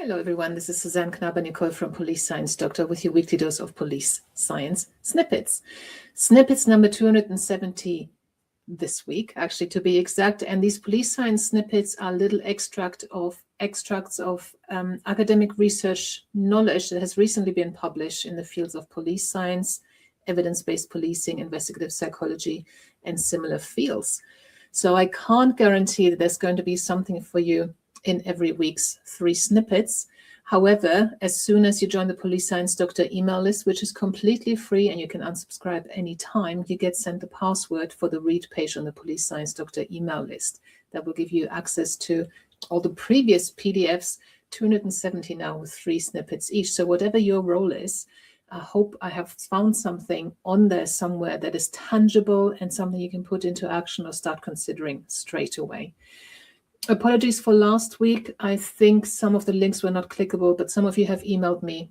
Hello, everyone. This is Suzanne Knaber-Nicole from Police Science Doctor with your weekly dose of police science snippets. Snippets number 270 this week, actually, to be exact. And these police science snippets are little extracts of academic research knowledge that has recently been published in the fields of police science, evidence-based policing, investigative psychology, and similar fields. So I can't guarantee that there's going to be something for you in every week's 3 snippets. However, as soon as you join the Police Science Doctor email list, which is completely free and you can unsubscribe anytime, you get sent the password for the read page on the Police Science Doctor email list. That will give you access to all the previous PDFs, 270 now with 3 snippets each. So whatever your role is, I hope I have found something on there somewhere that is tangible and something you can put into action or start considering straight away. Apologies for last week. I think some of the links were not clickable, but some of you have emailed me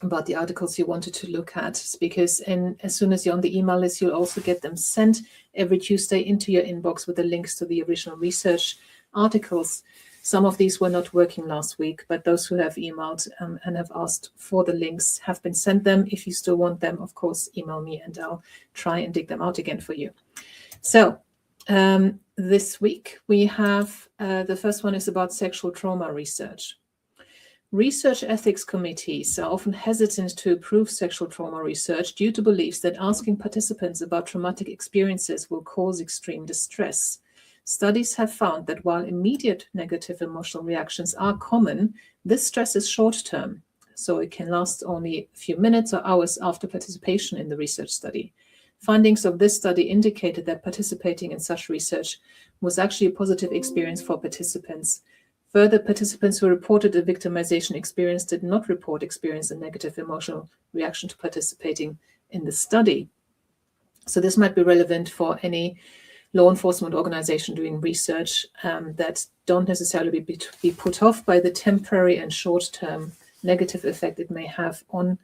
about the articles you wanted to look at, because as soon as you're on the email list, you'll also get them sent every Tuesday into your inbox with the links to the original research articles. Some of these were not working last week, but those who have emailed and have asked for the links have been sent them. If you still want them, of course, email me and I'll try and dig them out again for you. So this week we have the first one is about sexual trauma research. Research ethics committees are often hesitant to approve sexual trauma research due to beliefs that asking participants about traumatic experiences will cause extreme distress. Studies have found that while immediate negative emotional reactions are common, this stress is short-term, so it can last only a few minutes or hours after participation in the research study. Findings of this study indicated that participating in such research was actually a positive experience for participants. Further, participants who reported a victimization experience did not report experience a negative emotional reaction to participating in the study. So this might be relevant for any law enforcement organization doing research that don't necessarily be put off by the temporary and short-term negative effect it may have on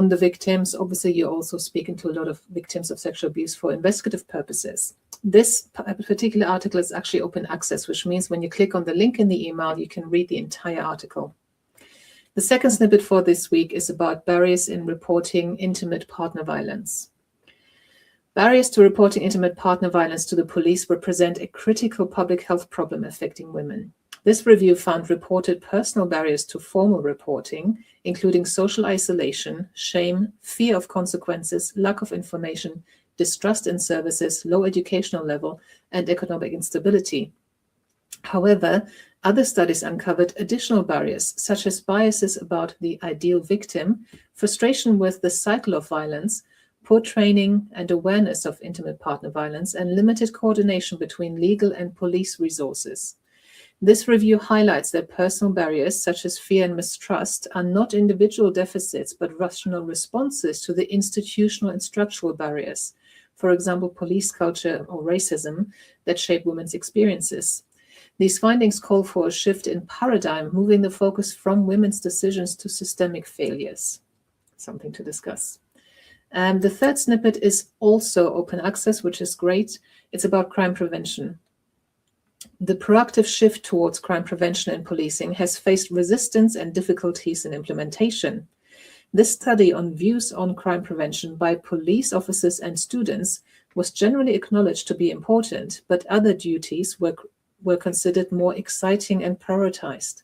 the victims. Obviously, you're also speaking to a lot of victims of sexual abuse for investigative purposes. This particular article is actually open access, which means when you click on the link in the email, you can read the entire article. The second snippet for this week is about barriers in reporting intimate partner violence. Barriers to reporting intimate partner violence to the police represent a critical public health problem affecting women. This review found reported personal barriers to formal reporting, including social isolation, shame, fear of consequences, lack of information, distrust in services, low educational level, and economic instability. However, other studies uncovered additional barriers, such as biases about the ideal victim, frustration with the cycle of violence, poor training and awareness of intimate partner violence, and limited coordination between legal and police resources. This review highlights that personal barriers such as fear and mistrust are not individual deficits, but rational responses to the institutional and structural barriers, for example, police culture or racism, that shape women's experiences. These findings call for a shift in paradigm, moving the focus from women's decisions to systemic failures. Something to discuss. The third snippet is also open access, which is great. It's about crime prevention. The proactive shift towards crime prevention and policing has faced resistance and difficulties in implementation. This study on views on crime prevention by police officers and students was generally acknowledged to be important, but other duties were considered more exciting and prioritized.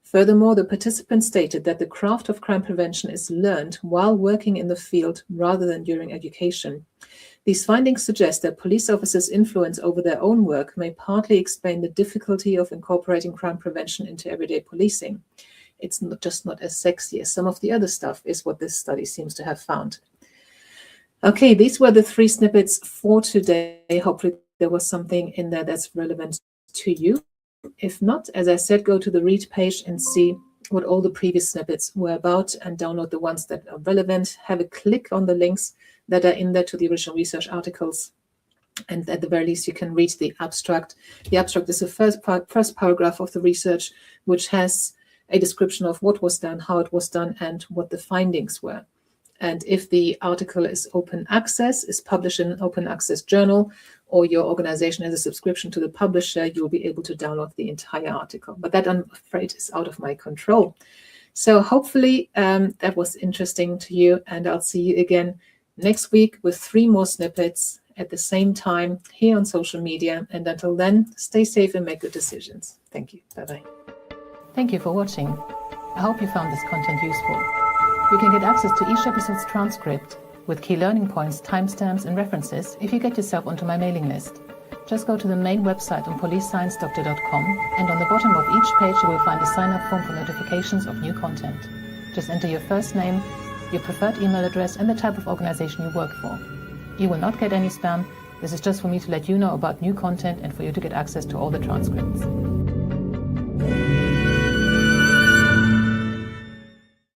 Furthermore, the participants stated that the craft of crime prevention is learned while working in the field rather than during education. These findings suggest that police officers' influence over their own work may partly explain the difficulty of incorporating crime prevention into everyday policing. It's not as sexy as some of the other stuff, is what this study seems to have found. Okay, these were the 3 snippets for today. Hopefully there was something in there that's relevant to you. If not, as I said, go to the read page and see what all the previous snippets were about and download the ones that are relevant. Have a click on the links that are in there to the original research articles. And at the very least, you can read the abstract. The abstract is the first paragraph of the research, which has a description of what was done, how it was done, and what the findings were. And if the article is open access, is published in an open access journal, or your organization has a subscription to the publisher, you'll be able to download the entire article. But that, I'm afraid, is out of my control. So hopefully that was interesting to you, and I'll see you again next week with 3 more snippets at the same time here on social media. And until then, stay safe and make good decisions. Thank you. Bye-bye. Thank you for watching. I hope you found this content useful. You can get access to each episode's transcript with key learning points, timestamps, and references if you get yourself onto my mailing list. Just go to the main website on policesciencedoctor.com, and on the bottom of each page you will find a sign-up form for notifications of new content. Just enter your first name, your preferred email address, and the type of organization you work for. You will not get any spam. This is just for me to let you know about new content and for you to get access to all the transcripts.